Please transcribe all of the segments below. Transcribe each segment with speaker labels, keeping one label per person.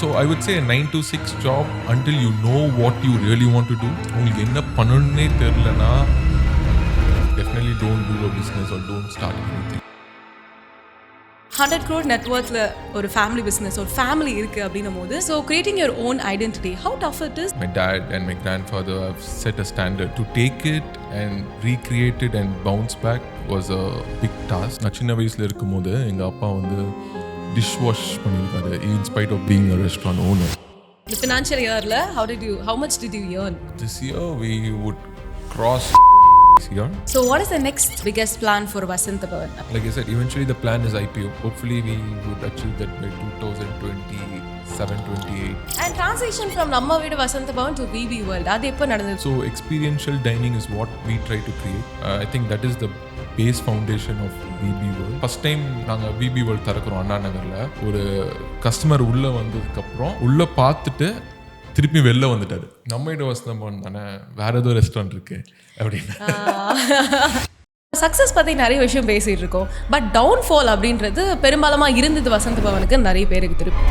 Speaker 1: So I would say a 9 to 6 job until you know what you really want to do. உங்களுக்கு என்ன பண்ணணும்னே தெரியலனா definitely don't do a business or don't start anything.
Speaker 2: 100 crore net worthல ஒரு family business or family இருக்கு அப்படின்னும் போது so creating your own identity, how tough it is?
Speaker 1: My dad and my grandfather have set a standard. To take it and recreate it and bounce back was a big task. நான் சின்ன வயசுல இருக்கும்போது எங்க அப்பா வந்து dish wash பண்ணிருக்காரு in spite of being a restaurant owner.
Speaker 2: The financial yearல how much did you earn?
Speaker 1: This year we would cross year.
Speaker 2: So what is the next biggest plan for Vasanta Bhavan?
Speaker 1: Like I said, eventually the plan is IPO. Hopefully we would achieve that by 2027-28.
Speaker 2: And transition from Namma Veedu Vasanta Bhavan to VB World, adu eppa nadandhu?
Speaker 1: So experiential dining is what we try to create. I think that is the base foundation of VB World. First time நாங்க VB World தரக்குறோம் அண்ணா நகர்ல. ஒரு customer உள்ள வந்ததுக்கு அப்புறம் உள்ள பார்த்துட்டு திருப்பி வெளில வந்துட்டாரு. நம்ம வீடு வசந்தம் தானே, வேற ஏதோ ரெஸ்டாரண்ட் இருக்கு அப்படின்னு.
Speaker 2: சக்ஸஸ் பற்றி நிறைய விஷயம் பேசிகிட்டு இருக்கோம், பட் டவுன்ஃபால் அப்படின்றது பெரும்பாலுமாக இருந்தது வசந்த பவனுக்கு நிறைய பேருக்கு திருப்பி.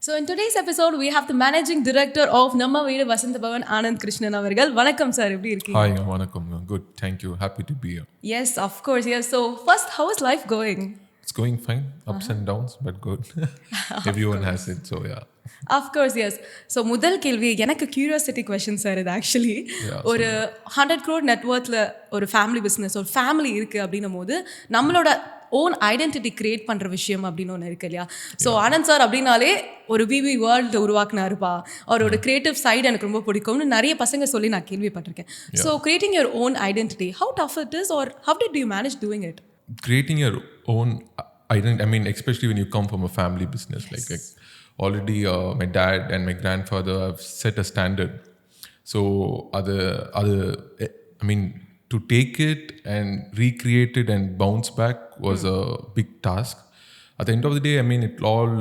Speaker 2: So in today's episode we have the managing director of Namma Veedu Vasanta Bhavan, Anand Krishnan அவர்கள். வணக்கம் சார், எப்படி இருக்கீங்க?
Speaker 1: Hi, வணக்கம். Good, thank you. Happy to be here.
Speaker 2: Yes, of course. Yes. So first, how is life going?
Speaker 1: It's going fine, ups and downs, but good. Everyone has it, so yeah.
Speaker 2: Of course, yes. So முதல் கேள்வி எனக்கு curiosity question sir இது actually. ஒரு 100 crore net worthல ஒரு family business ஒரு family இருக்கு அப்படின்னும் போது நம்மளோட ஓன் ஐடென்டிட்டி கிரியேட் பண்ணுற விஷயம் அப்படின்னு ஒன்று இருக்கு இல்லையா? ஸோ ஆனந்த் சார் அப்படின்னாலே ஒரு விவி வேர்ல்டு உருவாக்குனாருப்பா, அவரோட கிரியேட்டிவ் சைடு எனக்கு ரொம்ப பிடிக்கும்னு நிறைய பசங்க சொல்லி நான் கேள்விப்பட்டிருக்கேன். So creating your own identity, how tough it is or how did you manage doing it?
Speaker 1: Creating your own identity, I mean, especially when you come from a family business, like already my dad and my grandfather have set a standard. So I mean, to take it and recreate it and bounce back was a big task. At the end of the day, I mean, it all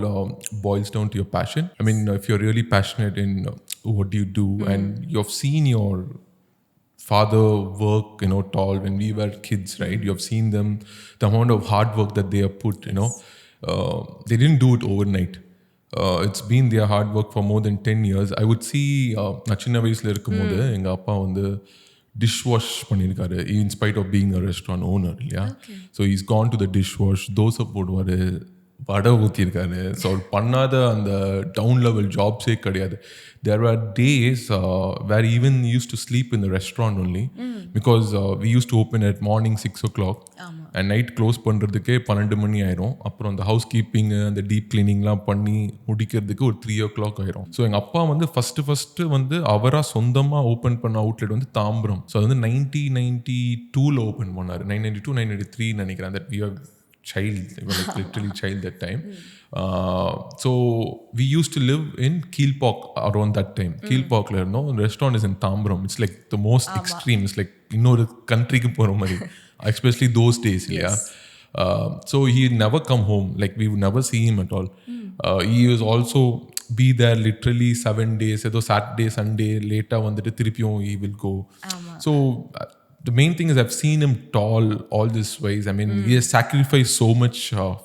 Speaker 1: boils down to your passion. I mean, if you're really passionate in what you do and you've seen your father work, tall when we were kids, right? You have seen them, the amount of hard work that they have put, they didn't do it overnight. It's been their hard work for more than 10 years. I would see நான் சின்ன வயசுல இருக்கும்போது எங்க அப்பா வந்து dish wash பண்ணியிருக்காரு in spite of being a restaurant owner, இல்லையா? So he's gone to the dish wash, dosa போடுவார், வடை ஊற்றிருக்காரு. ஸோ அவர் பண்ணாத அந்த டவுன் லெவல் ஜாப்ஸே கிடையாது. There were days where even used to sleep in the restaurant only because we used to open at morning 6 o'clock and night close பண்ணுறதுக்கே 12 மணி ஆயிரும். அப்புறம் அந்த house keeping அந்த deep கிளீனிங்லாம் பண்ணி முடிக்கிறதுக்கு ஒரு 3 o'clock ஆயிரும். ஸோ எங்கள் அப்பா வந்து ஃபஸ்ட்டு வந்து அவராக சொந்தமாக ஓப்பன் பண்ண அவுட்லெட் வந்து தாம்பரம். ஸோ அது வந்து 1992 ஓப்பன் பண்ணார். 1992-1993 நினைக்கிறேன். that we are child, like literally child that time. So we used to live in Keelpok around that time. Keelpok la irundom, restaurant is in Tambram. It's like the most extreme. It's like innoru country ku pora mari, especially those days. Yes. Yeah. So he never come home, like we would never see him at all. He was also be there literally 7 days, edo Saturday Sunday later vandu thirupiyum he will go. So the main thing is I've seen him tall all this ways. I mean, he has sacrificed so much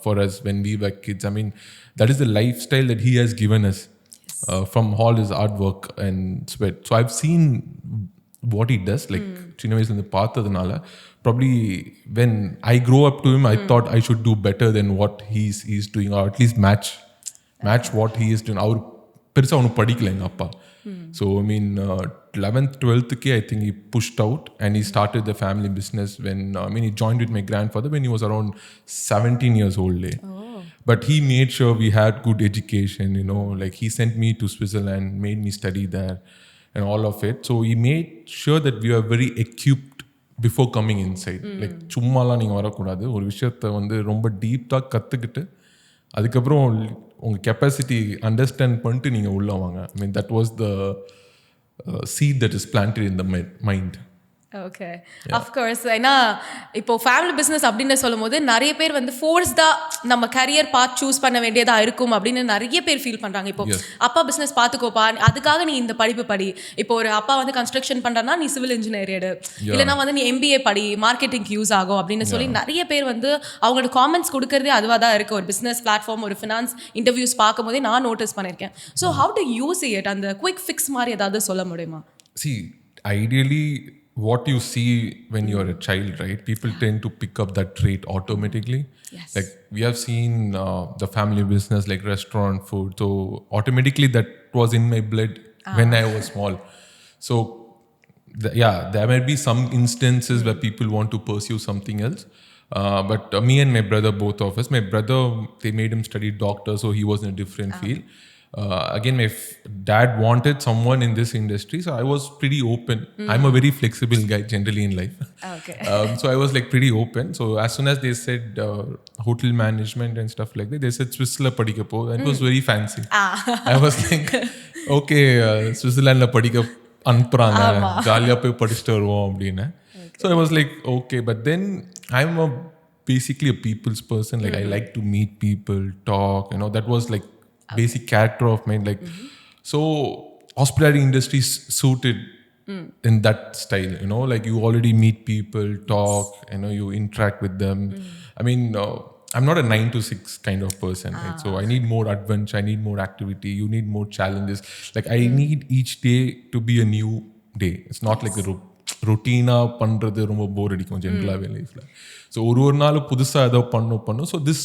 Speaker 1: for us when we were kids. I mean, that is the lifestyle that he has given us from all his hard work and sweat. So I've seen what he does, like chinna vayasula indha paathadanaala probably when I grow up to him I thought I should do better than what he's doing, or at least match what he is doing. Our perisa avanu padikala enga appa. So I mean 11th 12th ke I think he pushed out and he started the family business when he joined with my grandfather when he was around 17 years old. But he made sure we had good education, like he sent me to Switzerland, made me study there and all of it. So he made sure that we were very equipped before coming inside. Like சும்மாலாம் நீங்கள் வரக்கூடாது, ஒரு விஷயத்தை வந்து ரொம்ப டீப்பாக கற்றுக்கிட்டு அதுக்கப்புறம் உங்கள் கெப்பாசிட்டி அண்டர்ஸ்டாண்ட் பண்ணிட்டு நீங்கள் உள்ளே வாங்க. I mean that was the seed that is planted in the mind.
Speaker 2: Okay of course. ஏன்னா இப்போ ஃபேமிலி பிஸ்னஸ் அப்படின்னு சொல்லும் போது நிறைய பேர் வந்து ஃபோர்ஸ்டா நம்ம கரியர் பாத் சூஸ் பண்ண வேண்டியதா இருக்கும் அப்படின்னு நிறைய பேர் ஃபீல் பண்றாங்க. இப்போ அப்பா பிஸ்னஸ் பார்த்துக்கோப்பா, அதுக்காக நீ இந்த படிப்பு படி. இப்போ ஒரு அப்பா வந்து கன்ஸ்ட்ரக்ஷன் பண்றனா நீ சிவில் இன்ஜினியர் எடு, இல்லைனா வந்து நீ MBA படி, மார்க்கெட்டிங் யூஸ் ஆகும் அப்படின்னு சொல்லி நிறைய பேர் வந்து அவங்களோட காமெண்ட்ஸ் கொடுக்கறதே அதுவாக தான் இருக்கு. ஒரு பிஸ்னஸ் பிளாட்ஃபார்ம், ஒரு ஃபினான்ஸ் இன்டர்வியூஸ் பார்க்கும்போதே நான் நோட்டீஸ் பண்ணியிருக்கேன். So how to use it? அந்த குயிக் ஃபிக்ஸ் மாதிரி ஏதாவது சொல்ல முடியுமா?
Speaker 1: See, ideally, what you see when you're a child, right? People tend to pick up that trait automatically.
Speaker 2: Yes.
Speaker 1: Like we have seen the family business, like restaurant food. So automatically that was in my blood when I was small. So there might be some instances where people want to pursue something else. But me and my brother, both of us, my brother, they made him study doctor, so he was in a different field. Again, my dad wanted someone in this industry, so I was pretty open. I'm a very flexible guy generally in life.
Speaker 2: Okay.
Speaker 1: So I was like pretty open. So as soon as they said hotel management and stuff like that, they said Switzerland padikka po. It was very fancy. I was like, okay, Switzerland la padikka anpranga, jaliya poi padichittu varuvom appadina. So I was like, okay, but then I'm basically a people's person. Like I like to meet people, talk, that was like basic character of mine. Like so hospitality industry suited in that style, like you already meet people, talk, you interact with them. I mean, I'm not a 9 to 6 kind of person, right? So I need more adventure, I need more activity, you need more challenges. Like I need each day to be a new day. It's not like a ரொட்டீனாக பண்ணுறது ரொம்ப போர் அடிக்கும் ஜென்ரலாகவே லைஃப்பில். So ஒரு நாள் புதுசாக ஏதோ பண்ணும். So this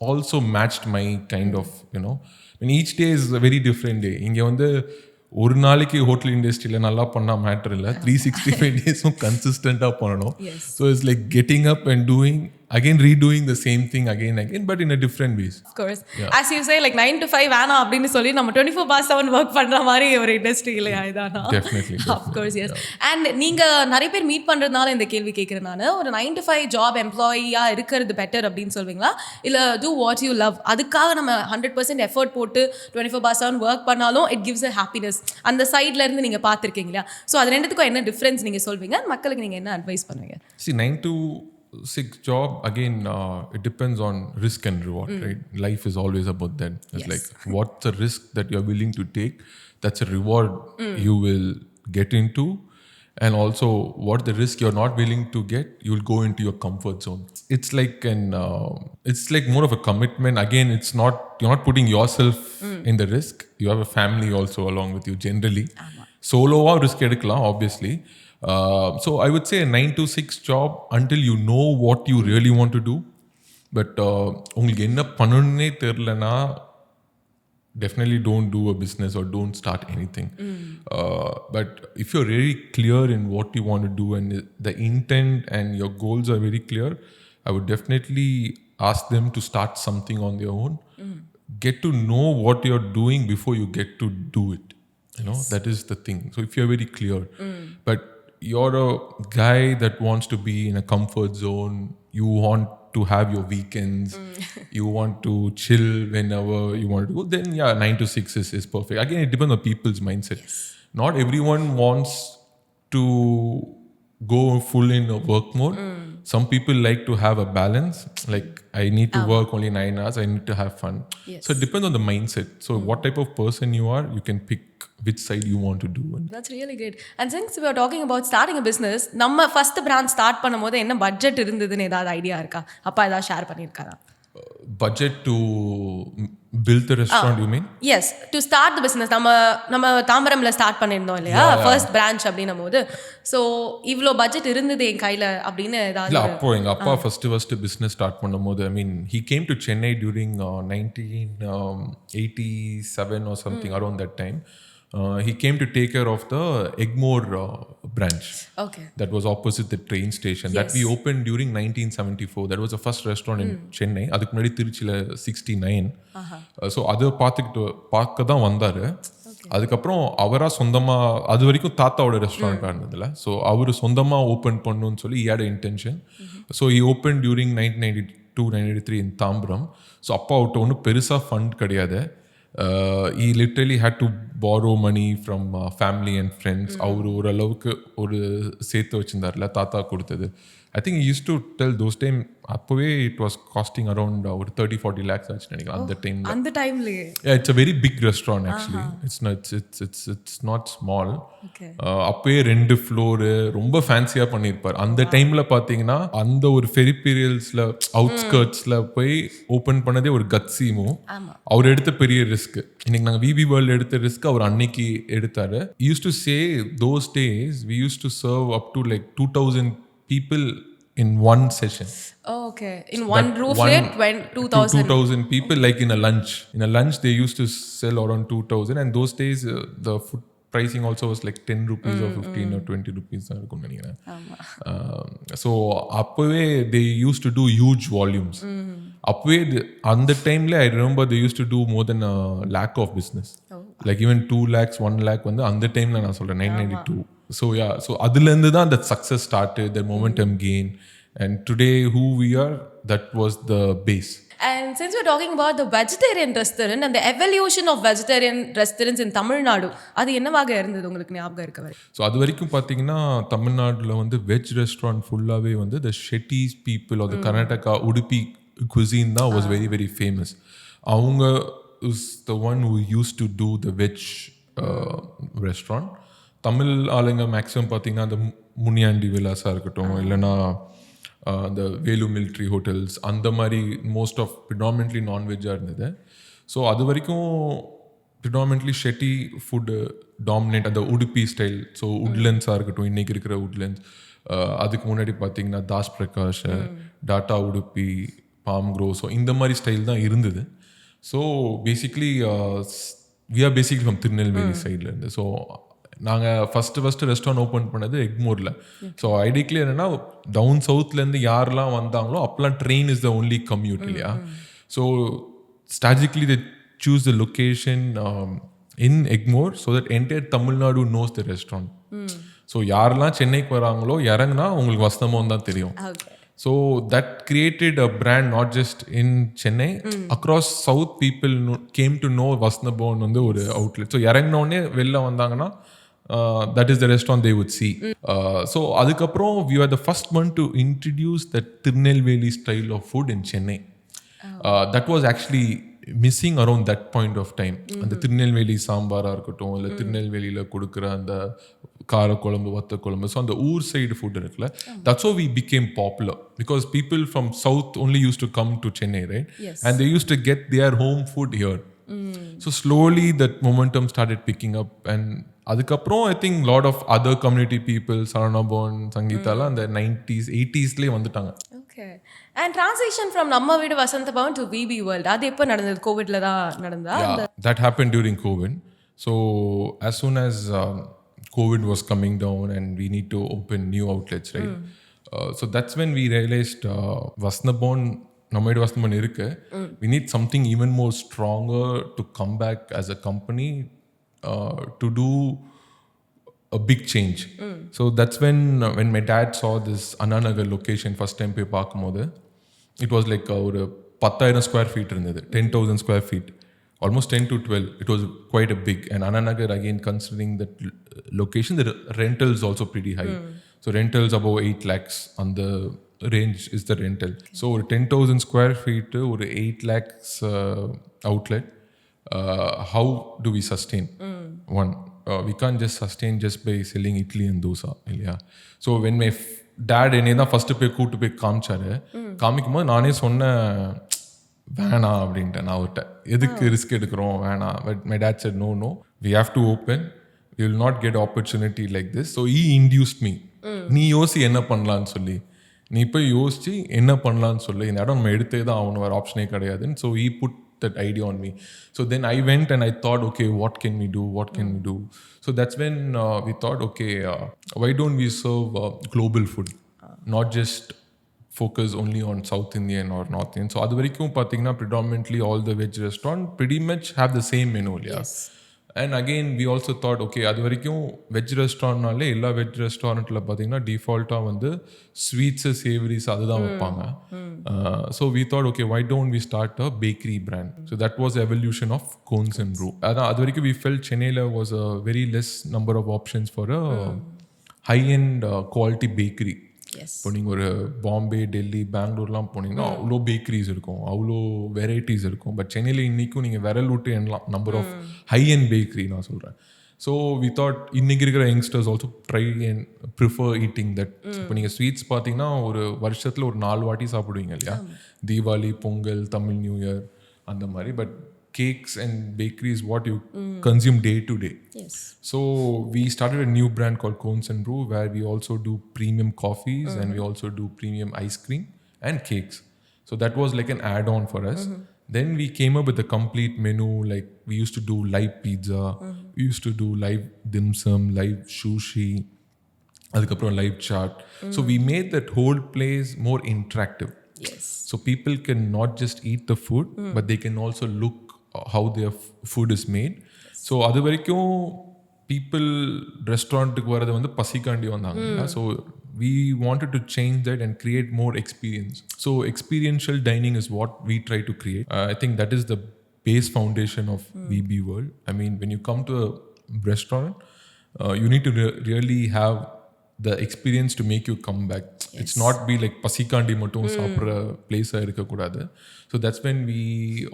Speaker 1: also matched my kind of each day is very different day. இங்கே வந்து ஒரு நாளைக்கு ஹோட்டல் இண்டஸ்ட்ரியில் நல்லா பண்ணால் மேட்டர் இல்லை, 365 டேஸும் கன்சிஸ்டண்ட்டாக பண்ணணும். So it's like getting up and doing again, redoing the same thing again, but in a different ways.
Speaker 2: Of course. Yeah. As you say, like 9 to 5 வேணா அப்படின்னு சொல்லி நம்ம 24/7 ஒர்க் பண்ற மாதிரி ஒரு இண்டஸ்ட்ரி இல்லையா இதானா?
Speaker 1: Definitely.
Speaker 2: Of course, yes. And நீங்க நிறைய பேர் மீட் பண்றதுனால இந்த கேள்வி கேட்கிறேன் நான். ஒரு 9 to 5 ஜாப் எம்ப்ளாயியா இருக்கிறது பெட்டர் அப்படின்னு சொல்வீங்களா, இல்ல do what you love, அதுக்காக நம்ம 100% எஃபர்ட் போட்டு 24/7 ஒர்க் பண்ணாலும் it gives a happiness, அந்த சைட்ல இருந்து நீங்க பார்த்திருக்கீங்க இல்லையா? ஸோ அது ரெண்டுத்துக்கும் என்ன டிஃபரன்ஸ் நீங்க சொல்வீங்க, மக்களுக்கு நீங்க என்ன அட்வைஸ் பண்ணுவீங்க?
Speaker 1: See, 9 to 6 job, again, it depends on risk and reward, right? Life is always about that. It's like what's the risk that you're willing to take, that's a reward you will get into. And also what the risk you're not willing to get, you'll go into your comfort zone. It's like it's like more of a commitment. Again, you're not putting yourself in the risk. You have a family also along with you generally. Solo risk edukkalam obviously. So I would say a 9 to 6 job until you know what you really want to do. But உங்களுக்கு என்ன பண்ணணும்னே தெரியலனா definitely don't do a business or don't start anything. But if you're really clear in what you want to do and the intent and your goals are very clear, I would definitely ask them to start something on their own. Get to know what you're doing before you get to do it. That is the thing. So if you're very clear, but you're a guy that wants to be in a comfort zone, you want to have your weekends, you want to chill whenever you want to go, then 9 to 6 is perfect. Again, it depends on people's mindset. Not everyone wants to go full in a work mode. Some people like to have a balance, like I need to work only 9 hours, I need to have fun. So it depends on the mindset. So what type of person you are, you can pick which side you want to do.
Speaker 2: That's really great. And since we are talking about starting a business, நம்ம first brand start பண்ணும்போது என்ன budget இருந்ததுன்னு ஏதாவது idea இருக்கா? அப்பா ஏதாவது share பண்ணியிருக்காரா?
Speaker 1: Budget to build the restaurant, you mean?
Speaker 2: Yes, to start the business. நம்ம தாம்பரம்ல start பண்ணிருந்தோம் இல்லையா, ஃபர்ஸ்ட் பிரான்ச் அப்படின்னும் போது, ஸோ இவ்வளோ பட்ஜெட் இருந்தது என் கையில் அப்படின்னு ஏதாவது?
Speaker 1: இல்லை, அப்போ எங்கள் அப்பா ஃபர்ஸ்ட் பிஸ்னஸ் ஸ்டார்ட் பண்ணும்போது, I mean, he came to Chennai during 1987 or something, around that time. He came to take care of the Egmore branch. Okay. That was opposite the train station. That we opened during 1974. That was the first restaurant in Chennai. அதுக்கு முன்னாடி திருச்சியில் 69. So அதை பார்க்க தான் வந்தார். அதுக்கப்புறம் அவராக சொந்தமாக, அது வரைக்கும் தாத்தாவோட ரெஸ்டாரண்ட்டாக இருந்ததில்ல, ஸோ அவர் சொந்தமாக ஓப்பன் பண்ணணும்னு சொல்லி he had an intention. So he opened during 1992-93 in Tambaram. So அப்பா அவர்கிட்ட ஒன்றும் பெருசாக ஃபண்ட் கிடையாது. He literally had to borrow money from family and friends. அவர் ஓரளவுக்கு ஒரு சேர்த்து வச்சிருந்தார்ல தாத்தா கொடுத்தது. I think he used to tell those time அப்பவே it was costing around ஒரு 30-40 lakhs ஆச்சு நினைக்கிறேன் அந்த டைம்ல.
Speaker 2: அந்த டைம்லயே
Speaker 1: Yeah, it's a very big restaurant actually. It's not small.
Speaker 2: Okay
Speaker 1: அப்பவே 2 ஃப்ளோர் ரொம்ப ஃபேன்சியா பண்ணிருப்பார். அந்த டைம்ல பாத்தீங்கன்னா அந்த ஒரு ஃபெரிபீரியல்ஸ்ல அவுட்ஸ்கர்ட்ஸ்ல போய் ஓபன் பண்ணதே ஒரு கட்ஸிமோ.
Speaker 2: ஆமா
Speaker 1: அவர் எடுத்த பெரிய ரிஸ்க். இன்னைக்கு நாங்க விபி வேர்ல்ட் எடுத்த ரிஸ்க் அவர் அன்னைக்கு எடுத்தாரு. He used to say those days we used to serve up to like 2000 people in one session.
Speaker 2: okay in one roof rate when
Speaker 1: 2000 people like in a lunch they used to sell around 2000 and those days the food pricing also was like 10 rupees or 15 or 20 rupees தான் இருக்கும் நினைக்கிறேன். So அப்பவே they used to do huge volumes. அப்பவே அந்த டைம்ல I remember they used to do more than a lakh of business. Like even 2 lakhs 1 lakh வந்து அந்த டைம்ல நான் சொல்றேன் 992. So yeah, so அதுலேருந்து தான் that success started, the momentum gain, and today who we are, that was the base.
Speaker 2: And since we're talking about the vegetarian restaurant and the evolution of vegetarian restaurants in Tamil Nadu, அது என்னவாக இருந்தது உங்களுக்கு ஞாபகம் இருக்க வரை?
Speaker 1: So அது வரைக்கும் பார்த்தீங்கன்னா தமிழ்நாட்டில் வந்து வெஜ் ரெஸ்டாரண்ட் ஃபுல்லாகவே வந்து the Shetties people or the Karnataka Udupi cuisine தான் was very very famous. அவங்க is the one who used to do the veg restaurant. Tamil ஆளுங்க மேக்ஸிமம் பார்த்தீங்கன்னா அந்த முனியாண்டி விலாஸாக இருக்கட்டும் இல்லைன்னா அந்த வேலு மிலிட்ரி ஹோட்டல்ஸ் அந்த மாதிரி மோஸ்ட் ஆஃப் ப்ரிடாமினென்ட்லி நான்வெஜ்ஜாக இருந்தது. ஸோ அது வரைக்கும் ப்ரிடாமினென்ட்லி ஷெட்டி ஃபுட்டு டாமினேட் அந்த உடுப்பி ஸ்டைல். ஸோ உட்லண்ட்ஸாக இருக்கட்டும் இன்றைக்கி இருக்கிற உட்லண்ட்ஸ், அதுக்கு முன்னாடி பார்த்தீங்கன்னா Das Prakash, Tata Udupi, Palm Grove, so இந்த மாதிரி ஸ்டைல் தான் இருந்தது. So basically we are basically from Tirunelveli சைட்லேருந்து. ஸோ நாங்கள் ஃபஸ்ட்டு ரெஸ்டாரண்ட் ஓப்பன் பண்ணது எக்மோரில். ஸோ ஐடியக்லி என்னென்னா டவுன் சவுத்லேருந்து யாரெல்லாம் வந்தாங்களோ அப்போலாம் train is the only commute இல்லையா. So strategically they chose the location in Egmore so that entire Tamil Nadu knows the restaurant. So யாரெல்லாம் சென்னைக்கு வராங்களோ இறங்குனா உங்களுக்கு வசந்தபவன் தான் தெரியும். So that created a brand not just in Chennai, across South people came to know Vasanta Bhavan வந்து ஒரு outlet. So இறங்கினோடனே வெளில வந்தாங்கன்னா that is the restaurant they would see. So அதுக்கப்புறம் we were the first one to introduce the Tirunelveli style of food in Chennai. That was actually missing around that point of time. அந்த திருநெல்வேலி சாம்பாராக இருக்கட்டும் இல்லை திருநெல்வேலியில் கொடுக்குற அந்த காரக்குழம்பு வத்த குழம்பு, so அந்த ஊர் சைடு ஃபுட் இருக்குல்ல, that's how we became popular because people from south only used to come to Chennai, right?
Speaker 2: Yes.
Speaker 1: And they used to get their home food here. So slowly that momentum started picking up and அதுக்கப்புறம் I think lot of other community people, Saravana Bhavan, சங்கீதாலாம் அந்த 90s 80sலேயே வந்துட்டாங்க.
Speaker 2: Okay. And transition from நம்ம வீடு Vasantha Bhavan to VP world அது எப்போ நடந்தது? கோவிட்ல தான் நடந்ததா?
Speaker 1: Yeah, that happened during COVID. So as soon as COVID was coming down and we need to open new outlets, right? So that's when we realized Vasanta Bhavan நம்ம வீடு வசந்த பவன் இருக்கு. We need something even more stronger to come back as a company to do a big change. So that's when my dad saw this Ananagar location first time போய் பார்க்கும்போது it was like ஒரு 10,000 square feet இருந்தது, 10,000 square feet, almost 10 to 12. It was quite a big, and Ananagar again considering that location the rentals also pretty high. So rentals above 8 lakhs on the range is the rental. So ஒரு 10,000 square feet ஒரு 8 lakhs outlet, how do we sustain? One, we can't just sustain just by selling idli and dosa இல்லையா. So when my dad என்னை தான் first போய் கூப்பிட்டு போய் காமிச்சாரு. காமிக்கும் போது நானே சொன்னேன் வேணாம் அப்படின்ட்டேன் நான் அவர்கிட்ட, எதுக்கு ரிஸ்க் எடுக்கிறோம் வேணாம். But my dad set no, we have to open, we will not get opportunity like this. So he induced me, நீ யோசி என்ன பண்ணலான்னு சொல்லி, நீ போய் யோசிச்சு என்ன பண்ணலான்னு சொல்லி, இந்த இடம் நம்ம எடுத்தே தான் ஆகணும், வேறு ஆப்ஷனே கிடையாதுன்னு. So he put that idea on me. So then I went and I thought, okay, what can we do? So that's when we thought, okay, why don't we serve global food, not just focus only on South Indian or North Indian. So adu varaikum pathina predominantly all the veg restaurant pretty much have the same menu. Yes. And again we also thought okay அது வரைக்கும் veg ரெஸ்டாரண்ட்னாலே எல்லா veg ரெஸ்டாரண்ட்டில் பார்த்தீங்கன்னா டிஃபால்ட்டாக வந்து sweets savouries அதுதான் வைப்பாங்க. So we thought okay why don't we start a bakery brand. So that was evolution of cones and brew. அதான் அது வரைக்கும் we felt சென்னையில் was a very less number of options for a high-end quality bakery. இப்போ நீங்கள் ஒரு பாம்பே டெல்லி பெங்களூர்லாம் போனீங்கன்னா அவ்வளோ bakeries இருக்கும், அவ்வளோ வெரைட்டிஸ் இருக்கும். பட் சென்னையில் இன்றைக்கும் நீங்கள் விரல் விட்டு எண்ணலாம் number of high end bakery நான் சொல்கிறேன். ஸோ வி தாட் இன்றைக்கி இருக்கிற youngsters also try and prefer eating that. இப்போ நீங்கள் ஸ்வீட்ஸ் பார்த்தீங்கன்னா ஒரு வருஷத்தில் ஒரு 4 வாட்டி சாப்பிடுவீங்க இல்லையா, தீபாவளி, பொங்கல், தமிழ் நியூ இயர் அந்த மாதிரி. But cakes and bakery is what you consume day to day.
Speaker 2: Yes.
Speaker 1: So we started a new brand called Cones and Brew where we also do premium coffees and we also do premium ice cream and cakes. So that was like an add-on for us. Then we came up with a complete menu. Like we used to do live pizza, we used to do live dim sum, live sushi, adukaprom live chaat. So we made that whole place more interactive.
Speaker 2: Yes.
Speaker 1: So people can not just eat the food but they can also look how their food is made. So அது வரைக்கும் people ரெஸ்டாரண்ட்டுக்கு வரது வந்து பசிக்காண்டி வந்தாங்க. So we wanted to change that and create more experience. So experiential dining is what we try to create. I think that is the base foundation of VB World. I mean when you come to a restaurant you need to really have the experience to make you come back. Yes. It's not be like pasikandi mattum saapra place irukka kudadu. So that's when we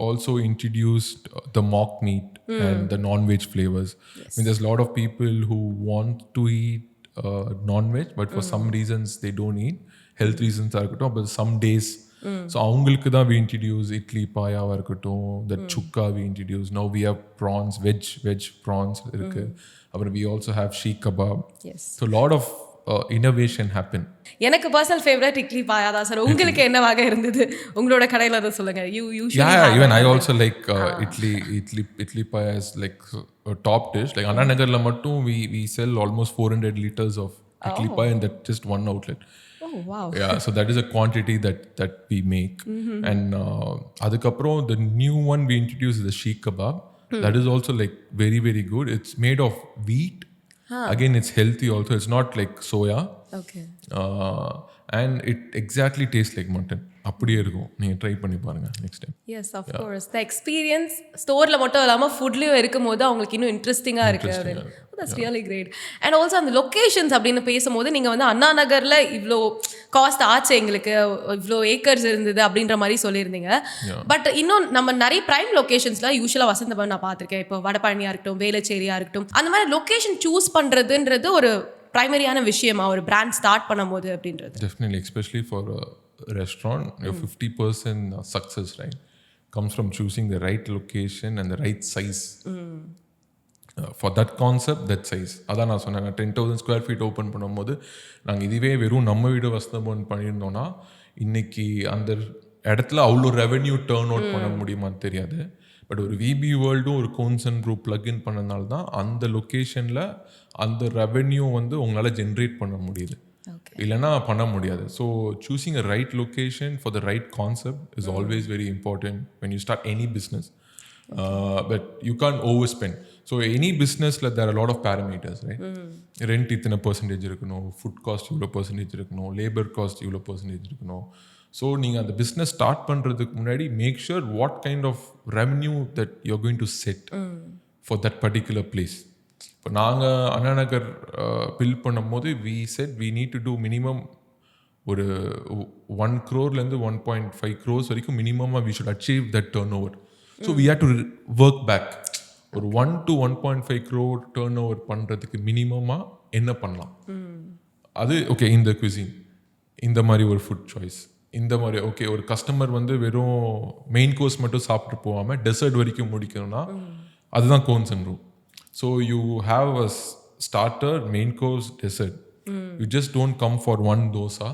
Speaker 1: also introduced the mock meat and the non-veg flavors. Yes. I mean there's a lot of people who want to eat non-veg but for some reasons they don't eat, health reasons irukattum, but some days so avungalukku da we introduce idli payava irukattum, the chukka we introduce. Now we have prawns, veg prawns irukku. We also have sheikh kebab.
Speaker 2: Yes.
Speaker 1: So a lot of innovation happen.
Speaker 2: எனக்கு personal favourite idli பாயா தான் sir. உங்களுக்கு என்னவாக இருந்தது உங்களோட கடையில? அதை சொல்லுங்க. You usually
Speaker 1: even I also like idli paya is like a top dish. Like Anand Nagarla mattum we sell almost 400 liters of idli paya in that just one outlet.
Speaker 2: Oh wow.
Speaker 1: Yeah, so that is a quantity that we make. And adukaprom the new one we introduced is the sheikh kebab. That is also like very very good. It's made of wheat. Again it's healthy also. It's not like soya.
Speaker 2: Okay.
Speaker 1: And it exactly tastes like mutton. அப்படியே இருக்கும். நீங்க try பண்ணி பாருங்க next time.
Speaker 2: Yes of course. The experience ஸ்டோர்ல மட்டும் இல்லாம ஃபுட்லயும் இருக்கும்போது அவங்களுக்கு இன்னும் இன்ட்ரெஸ்டிங்கா இருக்கு. That's really great. And also அந்த லொகேஷன்ஸ் அப்படின்னு பேசும்போது நீங்க வந்து அண்ணா நகர்ல இவ்வளோ காஸ்ட் ஆச்சு, எங்களுக்கு இவ்வளோ ஏக்கர்ஸ் இருந்தது அப்படின்ற மாதிரி சொல்லியிருந்தீங்க. பட் இன்னும் நம்ம நிறைய பிரைம் லொகேஷன்ஸ்ல யூஸ்வலா வசந்த பவன் நான் பார்த்திருக்கேன். இப்போ வடபழனியா இருக்கட்டும், வேளச்சேரியா இருக்கட்டும், அந்த மாதிரி லொகேஷன் சூஸ் பண்றதுன்றது ஒரு பிரைமரியான விஷயமா ஒரு பிராண்ட் ஸ்டார்ட் பண்ணும்போது அப்படின்றது?
Speaker 1: Definitely, especially for a restaurant, your 50% success, right, comes from choosing the right location and the right size. For that concept, that size. அதான் நான் சொன்னேன், 10,000 square feet ஓப்பன் பண்ணும்போது நாங்கள் இதுவே வெறும் நம்ம வீடு வசந்தபவன் பண்ணியிருந்தோன்னா இன்னைக்கு அந்த இடத்துல அவ்வளோ ரெவென்யூ டேர்ன் அவுட் பண்ண முடியுமான்னு தெரியாது. பட் ஒரு விபி வேர்ல்டும் ஒரு கோன்ஸ் அண்ட் ப்ரூ பிளக்இன் பண்ணனால தான் அந்த லொக்கேஷனில் அந்த ரெவென்யூ வந்து உங்களால் ஜென்ரேட் பண்ண முடியுது, இல்லைன்னா பண்ண முடியாது. So choosing a right location for the right concept is always very important when you start any business. But you can't overspend. So any businessல there are a lot of parameters, right? Rent இத்தனை percentage இருக்கணும், food cost இவ்வளோ percentage இருக்கணும், labor cost இவ்வளோ percentage இருக்கணும். So நீங்கள் அந்த business start பண்ணுறதுக்கு முன்னாடி make sure what kind of revenue that you're going to set for that particular place. இப்போ நாங்கள் அண்ணா நகர் பில்ட் பண்ணும் போது we said we need to do minimum ஒரு 1 crore-லேருந்து 1.5 crores வரைக்கும் மினிமமாக we should achieve that turnover. So we have to work back. ஒரு 1 to 1.5 crore turn over பண்ணுறதுக்கு மினிமமாக என்ன பண்ணலாம், அது ஓகே இந்த cuisine, இந்த மாதிரி ஒரு ஃபுட் சாய்ஸ், இந்த மாதிரி ஓகே ஒரு கஸ்டமர் வந்து வெறும் மெயின் கோர்ஸ் மட்டும் சாப்பிட்டு போகாமல் டெசர்ட் வரைக்கும் முடிக்கணும்னா அதுதான் cones and brew. So you have a starter, main course, dessert. You just don't come for one dosa,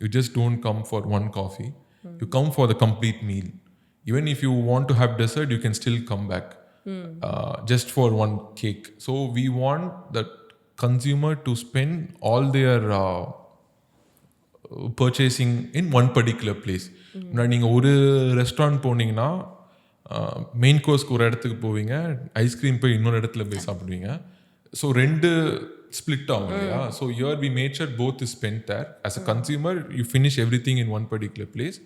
Speaker 1: you just don't come for one coffee, you come for the complete meal. Even if you want to have dessert, you can still come back just for one cake. So we want the consumer to spend all their purchasing in one particular place. நீங்கள் ஒரு restaurant போனீங்கன்னா main கோர்ஸ்க்கு ஒரு இடத்துக்கு போவீங்க, ice cream போய் இன்னொரு இடத்துல போய் சாப்பிடுவீங்க. ஸோ 2 ஸ்பிளிட் ஆகும் இல்லையா? So here we made sure both is spent there. As a consumer, you finish everything in one particular place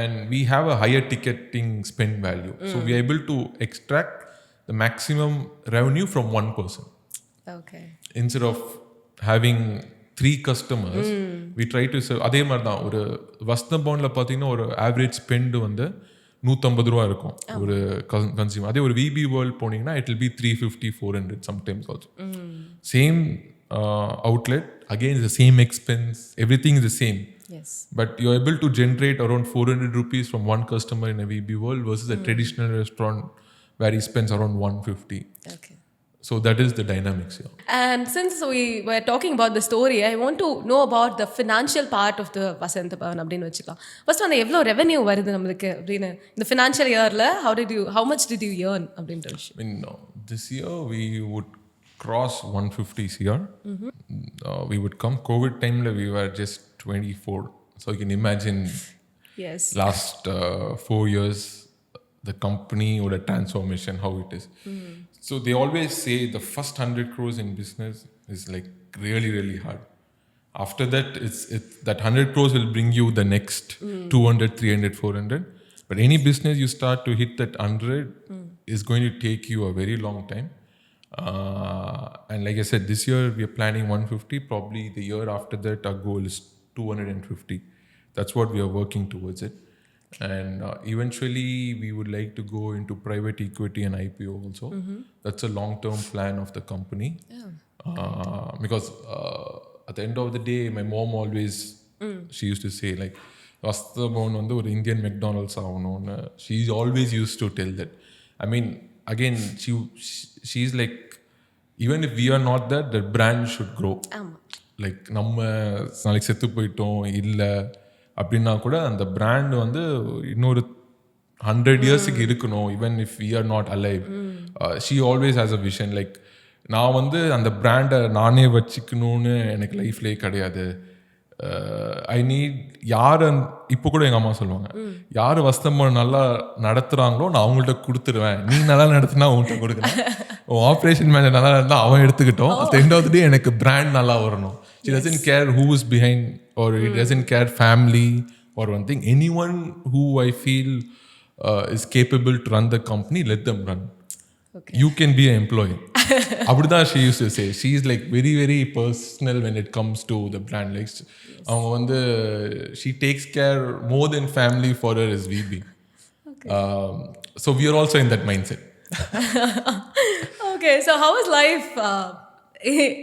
Speaker 1: and we have a higher ticketing spend value. So we are able to extract the maximum revenue from one person.
Speaker 2: Okay.
Speaker 1: Instead of having 3 customers, we try to serve. அதே மாதிரி தான் ஒரு வசந்த பவன்ல பார்த்தீங்கன்னா ஒரு average spend வந்து 150 ரூபா இருக்கும் ஒரு கன்சியூமர். அதே ஒரு விபி வேர்ல்ட் போனீங்கன்னா it will be 350 400 sometimes also. Same outlet, again it's the same expense, everything is the same.
Speaker 2: Yes.
Speaker 1: But you're able to generate around 400 rupees from one customer in a VB world versus a traditional restaurant where he spends around 150.
Speaker 2: Okay.
Speaker 1: So that is the dynamics here.
Speaker 2: And since we were talking about the story, I want to know about the financial part of the Vasanta Bhavan அப்படின்னு வச்சுக்கலாம். First வந்து எவ்வளோ revenue வருது நம்மளுக்கு அப்படின்னு இந்த financial இயரில் how much did you earn அப்படின்ற விஷயம்?
Speaker 1: I mean, this year we would cross 150 CR. We would come COVID time we were just 24. So you can imagine
Speaker 2: Yes.
Speaker 1: last 4 years the company or the transformation, how it is. So they always say the first 100 crores in business is like really, really hard. After that, it's that 100 crores will bring you the next 200, 300, 400. But any business you start to hit that 100 is going to take you a very long time. And like I said, this year we are planning 150. Probably the year after that, our goal is 250. That's what we are working towards it. And eventually we would like to go into private equity and IPO also. That's a long-term plan of the company. Because at the end of the day, my mom always she used to say like Vasanta Bhavan vandu or Indian McDonald's avanonu. She always used to tell that. I mean, again, she's like, even if we are not there, the brand should grow. Like நம்ம நாளைக்கு செத்து போயிட்டோம் இல்லை அப்படின்னா கூட அந்த brand வந்து இன்னொரு 100 இயர்ஸுக்கு இருக்கணும். Even if we are not alive, she always has a vision. Like நான் வந்து அந்த பிராண்டை நானே வச்சுக்கணும்னு எனக்கு லைஃப்லேயே கிடையாது. ஐ நீட் யார் இப்போ கூட எங்கள் அம்மா சொல்லுவாங்க, யார் வஸ்தம்பம் நல்லா நடத்துகிறாங்களோ நான் அவங்கள்ட்ட கொடுத்துருவேன், நீ நல்லா நடத்துனா அவங்கள்ட்ட கொடுக்குறேன், ஆப்ரேஷன் மேனேஜர் நல்லா இருந்தால் அவன் எடுத்துக்கிட்டோம், at the end of the day எனக்கு பிராண்ட் நல்லா வரணும். She doesn't care who is behind or it doesn't care family or one thing. Anyone who I feel is capable to run the company, let them run. Okay. You can be an employee. அப்படிதான் she used to say. She is like very, very personal when it comes to the brand. Like அவங்க வந்து she takes care more than family for her is VB. Okay. So we are also in that mindset.
Speaker 2: Okay, so how is life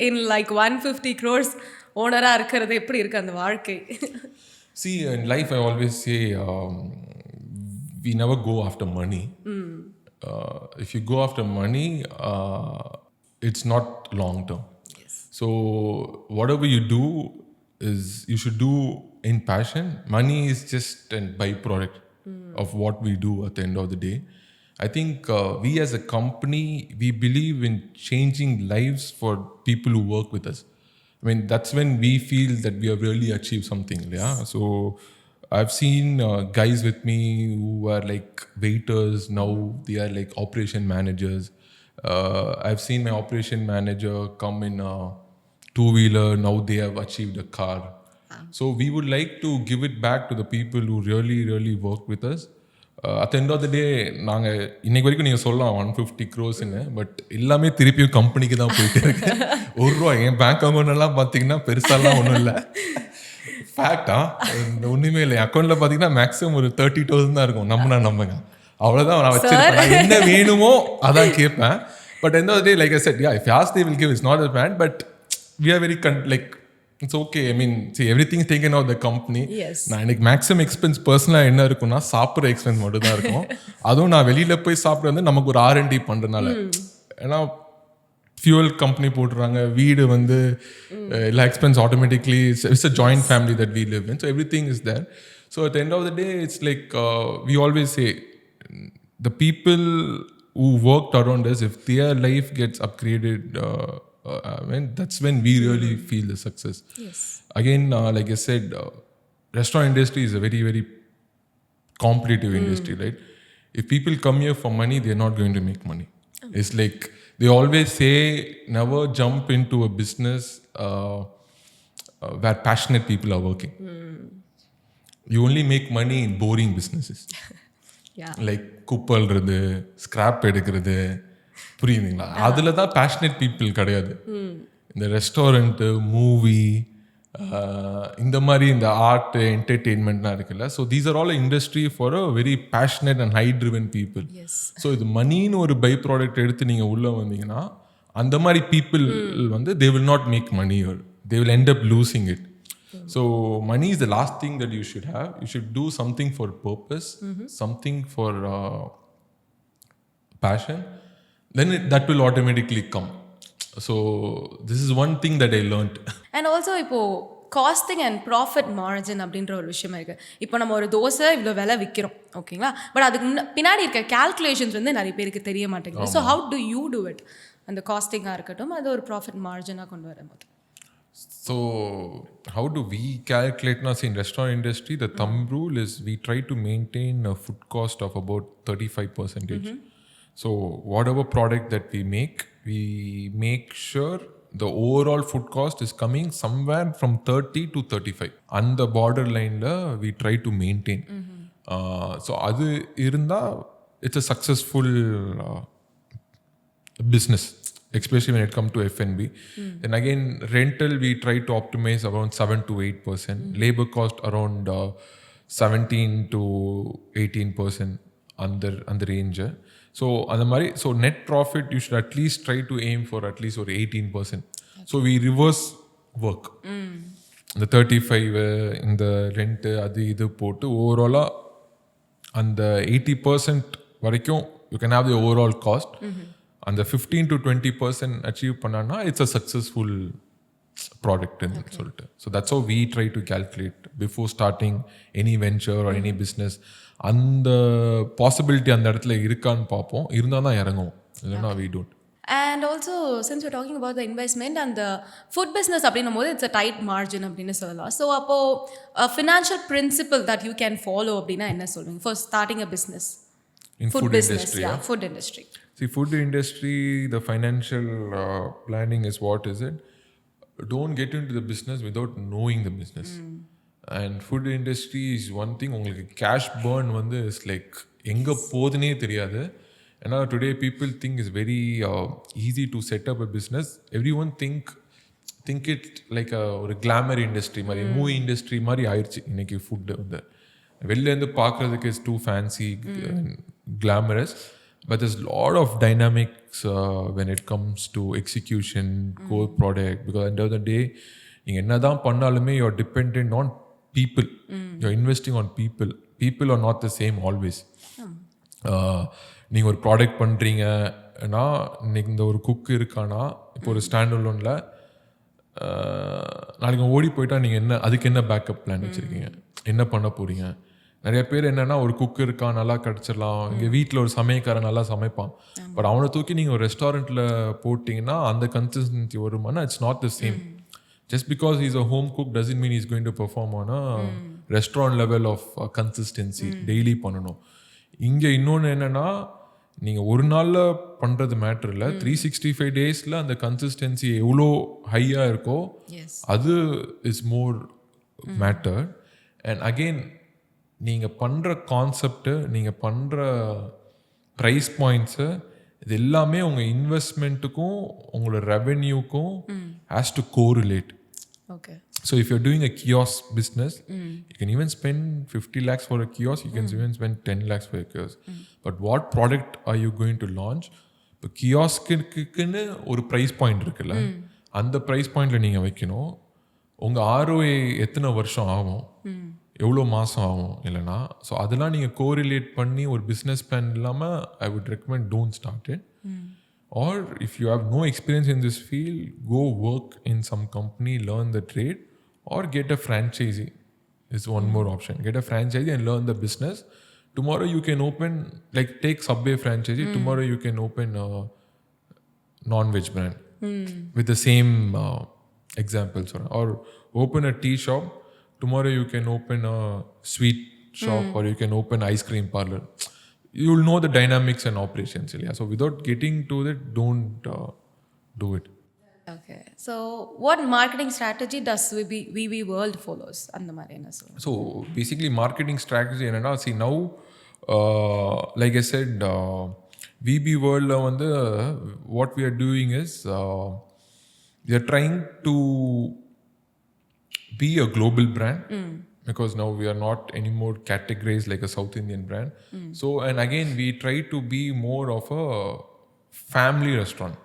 Speaker 2: in like 150 crores ஓனரா இருக்கிறது எப்படி இருக்கு அந்த வாழ்க்கை?
Speaker 1: See, in life I always say we never go after money. If you go after money, it's not long term. Yes. So whatever you do is you should do in passion. Money is just a byproduct of what we do at the end of the day. I think we as a company, we believe in changing lives for people who work with us. I mean, that's when we feel that we have really achieved something. Yeah. So I've seen guys with me who are like waiters, now they are like operation managers. I've seen my operation manager come in a two-wheeler, now they have achieved a car. So we would like to give it back to the people who really, really work with us. At the end of the day, நாங்கள் இன்னைக்கு வரைக்கும் நீங்கள் சொல்லலாம் 150 crores-ன்னு, but எல்லாமே திருப்பியும் கம்பெனிக்கு தான் போயிட்டு இருக்கு. ₹1 என் பேங்க் அக்கௌண்ட்லாம் பார்த்தீங்கன்னா பெருசாலாம் ஒன்றும் இல்லை. ஃபேக்டா ஒன்றுமே இல்லை. அக்கௌண்ட்டில் பார்த்தீங்கன்னா மேக்ஸிமம் ஒரு 30,000 தான் இருக்கும். நம்புங்க அவ்வளோதான் நான் வச்சிருப்பேன். என்ன வேணுமோ அதான் கேட்பேன். பட் எந்த day like I said, if yes they will give it's not a brand, but we are very like it's okay. I mean see everything is taken out of the company. நான் எனக்கு maximum expense பர்சனலாக என்ன இருக்கும்னா சாப்பிட்ற expense மட்டும் தான் இருக்கும். அதுவும் நான் வெளியில் போய் சாப்பிட்றது வந்து நமக்கு ஒரு R&D பண்ணுறதுனால. ஏன்னா ஃபியூவல் கம்பெனி போட்டுறாங்க, வீடு வந்து எல்லா expense automatically it's a joint family that we live in. So everything is there. So at the end of the day it's like we always say the people who worked around us, if their life gets upgraded, I mean, that's when we really feel the success. Yes. Again, like I said, restaurant industry is a very, very competitive industry, right? if people come here for money, they're not going to make money. It's like they always say, never jump into a business where passionate people are working. You only make money in boring businesses.
Speaker 2: Yeah.
Speaker 1: Like குப்பல்றது, scrap எடுக்கிறது, புரியுதுங்களா? அதில் தான் passionate people கிடையாது. இந்த restaurant, movie, இந்த மாதிரி இந்த ஆர்ட் என்டர்டெயின்மெண்ட்லாம் இருக்குல்ல. So these are all industry for a very passionate and high driven people. So இது மணின்னு ஒரு பை ப்ராடக்ட் எடுத்து நீங்கள் உள்ளே வந்தீங்கன்னா அந்த மாதிரி பீப்புள் வந்து they will not make money, or they will end up losing it. So money is the last thing that you should have. You should do something for purpose, something for passion. Then that will automatically come. So this is one thing that I learned.
Speaker 2: And also இப்போ costing and profit margin அப்படின்ற ஒரு விஷயம் இருக்குது. இப்போ நம்ம ஒரு தோசை இவ்வளோ விலை விற்கிறோம், ஓகேங்களா? பட் அதுக்கு பின்னாடி இருக்க கேல்குலேஷன்ஸ் வந்து நிறைய பேருக்கு தெரிய மாட்டேங்குது. So how to you do it? அந்த காஸ்டிங்காக இருக்கட்டும், அது ஒரு ப்ராஃபிட் மார்ஜினாக கொண்டு வரும்போது.
Speaker 1: So how do we calculate now? See, in restaurant industry, the thumb rule is we try to maintain a food cost of about 35%. So whatever product that we make sure the overall food cost is coming somewhere from 30 to 35. On the borderline we try to maintain. So adu irundha it's a successful business, especially when it comes to F&B. Then again, rental we try to optimize around 7 to 8%. Labor cost around 17 to 18% on the range. So so net profit you should at least try to aim for at least 18%. So we reverse work. The 35 in the rent adu idu potu overall and the 80% varaikkum you can have the overall cost. And the 15 to 20% achieve பண்ணானா it's a successful product ன்னு சொல்லிட்டு. So that's how we try to calculate before starting any venture or any business. அந்த possibility அந்த இடத்துல இருக்கான்னு பார்ப்போம். இருந்தால் தான் இறங்குவோம், இல்லைன்னா we don't.
Speaker 2: And also, since we're talking about the investment and the food business அப்படின்னும் போது it's a tight margin அப்படின்னு சொல்லலாம். ஸோ அப்போது financial principle that you can follow அப்படின்னா என்ன சொல்லுவீங்க for starting a business?
Speaker 1: In food
Speaker 2: business, industry,
Speaker 1: yeah,
Speaker 2: food industry.
Speaker 1: See, food industry, the financial planning is what is it? Don't get into the business without knowing the business. And food industry is one thing. உங்களுக்கு cash burn வந்து is like எங்கே போதுனே தெரியாது. ஏன்னா today people think it's very easy to set up a business. Everyone think it like ஒரு glamour industry மாதிரி, movie industry மாதிரி ஆயிடுச்சு இன்னைக்கு ஃபுட்டு வந்து. வெளிலேருந்து பார்க்குறதுக்கு is too fancy, glamorous. But there's a lot of dynamics when it comes to execution, core product. Because at the end of the day, நீங்கள் என்ன தான் பண்ணாலுமே you're dependent on people. You're investing on people. People are not the same always. நீங்கள் ஒரு product பண்ணுறீங்கன்னா, இன்னைக்கு இந்த ஒரு குக் இருக்கானா, இப்போ ஒரு ஸ்டாண்ட் அலோனில் நாளைக்கு ஓடி போயிட்டா நீங்கள் அதுக்கு என்ன பேக்கப் பிளான் வச்சுருக்கீங்க, என்ன பண்ண போகிறீங்க? நிறைய பேர் என்னென்னா ஒரு குக் இருக்கான் நல்லா கிடச்சிடலாம், இங்கே வீட்டில் ஒரு சமையக்காரன் நல்லா சமைப்பான், பட் அவனை தூக்கி நீங்கள் ஒரு ரெஸ்டாரண்ட்டில் போட்டிங்கன்னா அந்த கன்சிஸ்டன்சி வருமானா it's not the same. Just because he's a home cook doesn't mean he's going to perform on a restaurant level of consistency. Daily பண்ணணும். இங்கே இன்னொன்று என்னென்னா, நீங்கள் ஒரு நாளில் பண்ணுறது மேட்ரு இல்லை, 365 டேஸில் அந்த கன்சிஸ்டன்சி எவ்வளோ ஹையாக இருக்கோ அது is more matter. And again நீங்கள் பண்ணுற கான்செப்டு, நீங்கள் பண்ணுற ப்ரைஸ் பாயிண்ட்ஸு, இது எல்லாமே உங்கள் இன்வெஸ்ட்மெண்ட்டுக்கும் உங்களோட ரெவென்யூக்கும் has to correlate.
Speaker 2: Okay.
Speaker 1: So if you're doing a kiosk business, you can even spend 50 lakhs for a kiosk, you can even spend 10 lakhs for a kiosk. But what product are you going to launch? இப்போ கியாஸ்க்குன்னு ஒரு price point இருக்குல்ல, அந்த price பாயிண்டில் நீங்கள் வைக்கணும். உங்கள் ROI எத்தனை வருஷம் ஆகும், எவ்வளோ மாதம் ஆகும் இல்லைனா. ஸோ அதெல்லாம் நீங்கள் கோரிலேட் பண்ணி ஒரு பிஸ்னஸ் பிளான் இல்லாமல் I would recommend don't start it. Or if you have no experience in this field, go work in some company, learn the trade, or get a franchisee is one more option. Get a franchisee and learn the business. Tomorrow you can open, like take Subway franchisee, tomorrow you can open a non-veg brand with the same examples. Or open a tea shop, tomorrow you can open a sweet shop or you can open ice cream parlor. you will know the dynamics and operations. Yeah. So without getting to that, don't do it.
Speaker 2: Okay. So what marketing strategy does VB World follows? அந்த மாதிரி என்ன சொல்லுங்க?
Speaker 1: So basically marketing strategy என்னன்னா, see now like I said, VB World வந்து what we are doing is we are trying to be a global brand because now we are not anymore categorized like a South Indian brand. So and again we try to be more of a family restaurant.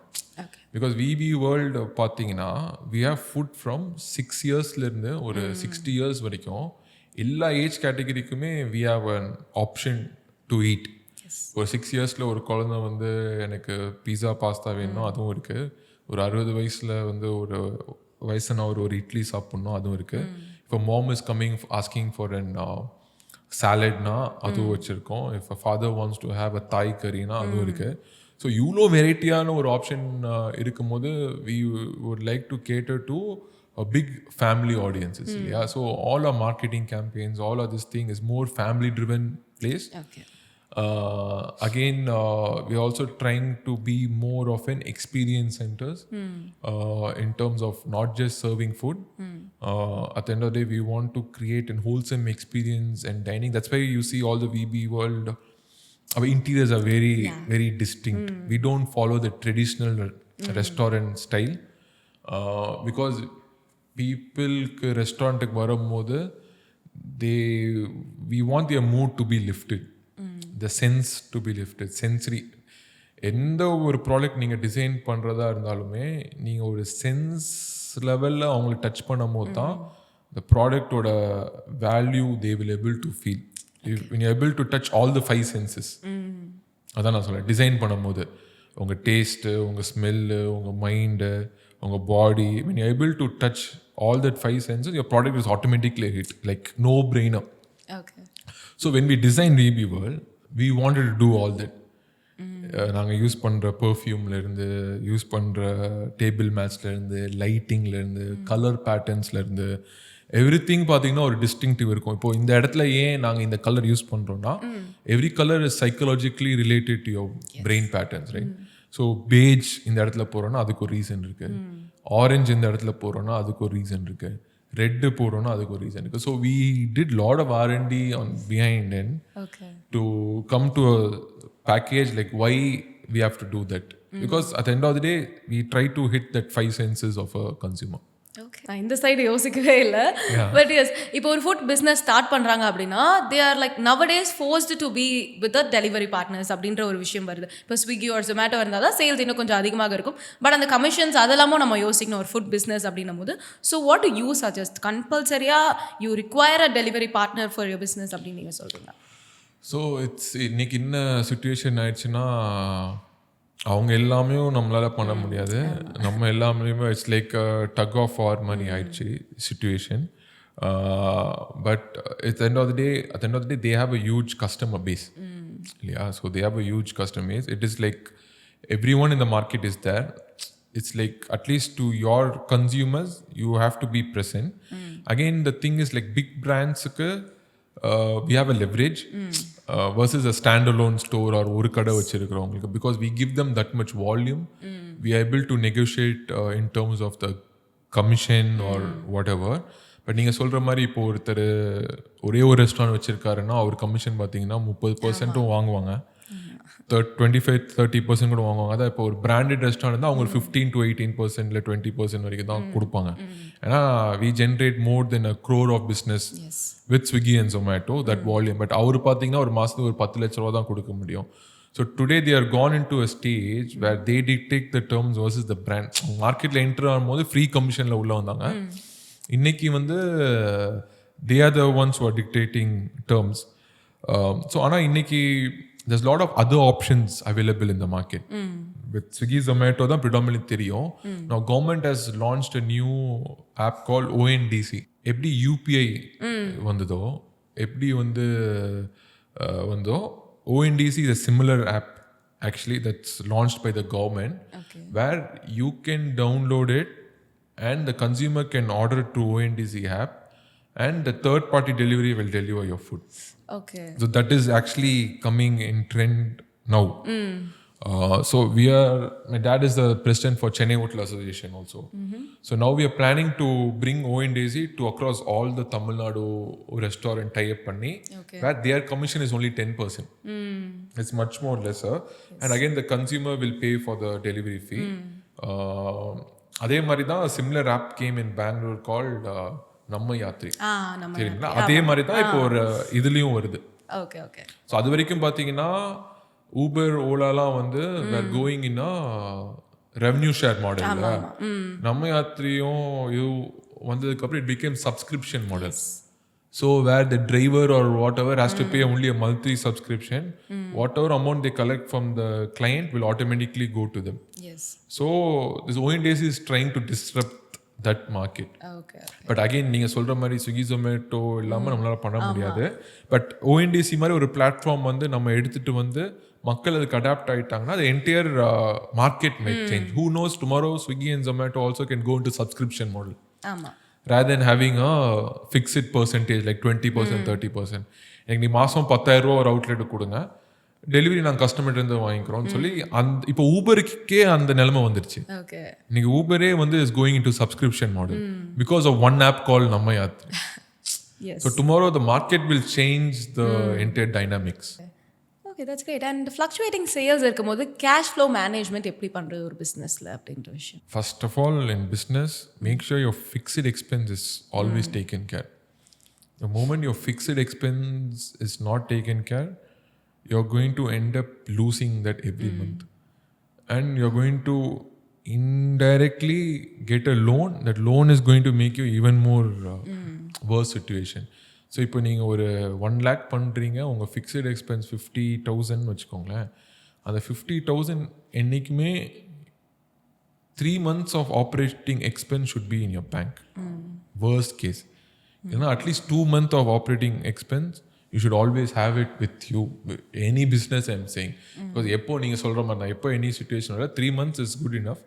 Speaker 2: Okay.
Speaker 1: Because VB World பார்த்தீங்கன்னா we have food from 6 yearsலேருந்து ஒரு 60 years வரைக்கும் எல்லா age கேட்டகரிக்குமே we have an option to eat. ஒரு 6 yearsல ஒரு குழந்தை வந்து எனக்கு பீஸா pasta வேணும் அதுவும் இருக்குது. ஒரு 60 வயசில் வந்து ஒரு வயசான ஒரு இட்லி சாப்பிட்ணும் அதுவும் இருக்குது. இப்போ mom is coming asking for an சாலட்னா அதுவும் வச்சுருக்கோம். if a father wants to have a Thai curryனா அதுவும் இருக்குது. ஸோ இவ்வளோ வெரைட்டியான ஒரு ஆப்ஷன் இருக்கும்போது we would like to cater to a big family audiences. Yeah, so all our marketing campaigns, all of this thing is more family driven place.
Speaker 2: Okay.
Speaker 1: Again, we're also trying to be more of an experience centers in terms of not just serving food. At the end of the day, we want to create a wholesome experience and dining. That's why you see all the VB World. Our interiors are very distinct. We don't follow the traditional restaurant style because people restaurant வரும்போது we want their mood to be lifted, the sense to be lifted, sensory. எந்த ஒரு product நீங்கள் design பண்ணுறதா இருந்தாலுமே நீங்கள் ஒரு sense லெவலில் அவங்களை டச் பண்ணும் போது தான் the ப்ராடக்டோட value they will able to feel. When you're able to touch all the 5 senses, அதான் நான் சொல்கிறேன், டிசைன் பண்ணும்போது உங்கள் டேஸ்ட்டு, உங்கள் ஸ்மெல்லு, உங்கள் மைண்டு, உங்கள் பாடி, when you're able to touch all that 5 senses, your product is automatically a hit, like no brainer.
Speaker 2: Okay.
Speaker 1: So when we designed VB World, we wanted to do all that. நாங்கள் use பண்ணுற பர்ஃப்யூம்லேருந்து, use பண்ணுற table மேட்ச்லேருந்து, லைட்டிங்லேருந்து, colour பேட்டர்ன்ஸ்லேருந்து, everything பார்த்தீங்கன்னா ஒரு distinctive இருக்கும். இப்போ இந்த இடத்துல ஏன் நாங்கள் இந்த கலர் யூஸ் பண்ணுறோன்னா every colour is psychologically related to your brain patterns, right? So page இந்த இடத்துல போகிறோன்னா அதுக்கு ஒரு ரீசன் இருக்குது, ஆரஞ்சு இந்த இடத்துல போகிறோன்னா அதுக்கு ஒரு ரீசன் இருக்குது, ரெட்டு போகிறோன்னா அதுக்கு ஒரு ரீசன் இருக்குது. So we did lot of R&D on behind and to come to a package like why we have to do that, because at the end of the day we try to hit that 5 senses of a consumer.
Speaker 2: Okay. நான் இந்த side யோசிக்கவே இல்லை. But S, இப்போ ஒரு food business start பண்ணுறாங்க அப்படின்னா they are like nowadays forced to be with delivery partners அப்படின்ற ஒரு விஷயம் வருது. இப்போ ஸ்விக்கி ஒரு ஜொமேட்டோ இருந்தால் தான் சேல்ஸ் இன்னும் கொஞ்சம் அதிகமாக இருக்கும். பட் அந்த கமிஷன்ஸ் அதெல்லாமும் நம்ம யோசிக்கணும் ஒரு ஃபுட் பிஸ்னஸ் அப்படின்னும் போது. So what do you suggest? கம்பல்சரியாக you require a delivery partner for your business அப்படின்னு நீங்கள் சொல்கிறீங்க?
Speaker 1: ஸோ இன்னைக்கு என்ன சுச்சுவேஷன் ஆயிடுச்சுன்னா அவங்க எல்லாமே நம்மளால் பண்ண முடியாது. நம்ம எல்லாமே இட்ஸ் லைக் டக் ஆஃப் வார் மாதிரி ஆயிடுச்சு situation. But at the end of the day they have a huge customer base. Yeah, so they have a huge customer base. It is like everyone in the market is there. It's like at least to your consumers you have to be present. Again, the thing is like big brands we have a leverage versus a standalone store or ஒரு கடை வச்சிருக்கிறவங்களுக்கு, because we give them that much volume. We are able to negotiate in terms of the commission or whatever. But நீங்கள் சொல்கிற மாதிரி இப்போ ஒருத்தர் ஒரே ஒரு restaurant வச்சுருக்காருன்னா அவர் commission பார்த்தீங்கன்னா 30% வாங்குவாங்க, 25-30% கூட வாங்குவாங்க. அதான் இப்போ ஒரு பிராண்டட் ரெஸ்டாரண்ட் தான் அவங்க 15 to 18% இல்லை 20% வரைக்கும் தான் கொடுப்பாங்க. ஏன்னா we generate more than a crore of business with Swiggy and Zomato, that volume. But அவர் பார்த்தீங்கன்னா ஒரு மாதத்துக்கு ஒரு 10 லட்ச ரூபா தான் கொடுக்க முடியும். So today they are gone into a stage where they dictate the terms versus the brand. மார்க்கெட்டில் என்ட்ரு ஆகும்போது ஃப்ரீ கமிஷனில் உள்ளே வந்தாங்க. இன்னைக்கு வந்து they are the ones who are dictating terms. So ஆனால் இன்னைக்கு there's a lot of other options available in the market. With Swiggy, Zomato தான் predominantly தெரியும். Now government has launched a new app called ONDC. எப்படி UPI வந்ததோ எப்படி வந்தோ ONDC is a similar app actually that's launched by the government, where you can download it and the consumer can order through ONDC app and the third party delivery will deliver your food.
Speaker 2: Okay.
Speaker 1: So that is actually coming in trend now. So my dad is the president for Chennai Hotel Association also. So now we are planning to bring ONDC to across all the Tamil Nadu restaurant tie-up panni, where their commission is only 10%. It's much more lesser. And again, the consumer will pay for the delivery fee. அதே மாதிரி தான் similar app came in Bangalore called நம்ம யாத்ரி. சரிங்களா? அதே மாதிரி தான் இப்போ ஒரு இதுலயும் வருது.
Speaker 2: Okay okay.
Speaker 1: ஸோ அது வரைக்கும் பார்த்தீங்கன்னா ஊபர் ஓலாலாம் வந்து were going in revenue share model. நம்ம யாத்திரையும் இது வந்ததுக்கப்புறம் it became subscription model. So where the driver are whatever has to pay only a monthly subscription. Whatever amount they collect from the client will automatically go to them. So this ONDC is trying to disturb that market. But again நீங்க சொல்ற மாதிரி Swiggy Zomato இல்லாம நம்மளால பண்ண முடியாது. But ONDC மாதிரி ஒரு platform வந்து நம்ம எடுத்துட்டு வந்து மக்கள் அதுக்கு adapt ஆயிட்டாங்கன்னா the entire market may change. Who knows, tomorrow Swiggy and Zomato also can go into subscription model. Rather than having a fixed percentage like 20%, 30%. எனக்கு நீ மாசம் 10,000 ரூபாய் ஒரு அவுட்லெட் கொடுங்க, டெலிவரி நாங்கள் கஸ்டமர்கிட்ட இருந்து வாங்கிக்கிறோம்னு சொல்லி இப்போ ஊபருக்கே அந்த நிலைமை வந்துருச்சு. இன்னைக்கு ஊபரே வந்து is going into subscription model because of one app call Namma Yatri. So tomorrow the market will change the entire dynamics.
Speaker 2: Okay, that's great. And fluctuating sales இருக்கும்போது கேஷ் ஃப்ளோ மேனேஜ்மெண்ட் எப்படி பண்ணுறது ஒரு பிஸ்னஸில் அப்படின்ற விஷயம்?
Speaker 1: First of all in business make sure your fixed expense is always taken care. The moment your fixed expense is not taken care, you're going to end up losing that every month, and you're going to indirectly get a loan. That loan is going to make you even more worse situation. So இப்போ நீங்கள் ஒரு 1 lakh பண்ணுறீங்க, உங்கள் fixed expense 50,000 வச்சுக்கோங்களேன். அந்த 50,000 என்றைக்குமே 3 months of operating expense should be in your bank. Worst case. ஏன்னா at least 2 months of operating expense you should always have it with you. Any business I'm saying, because எப்போ நீங்கள் சொல்கிற மாதிரி தான், எப்போ any situation 3 months is good enough.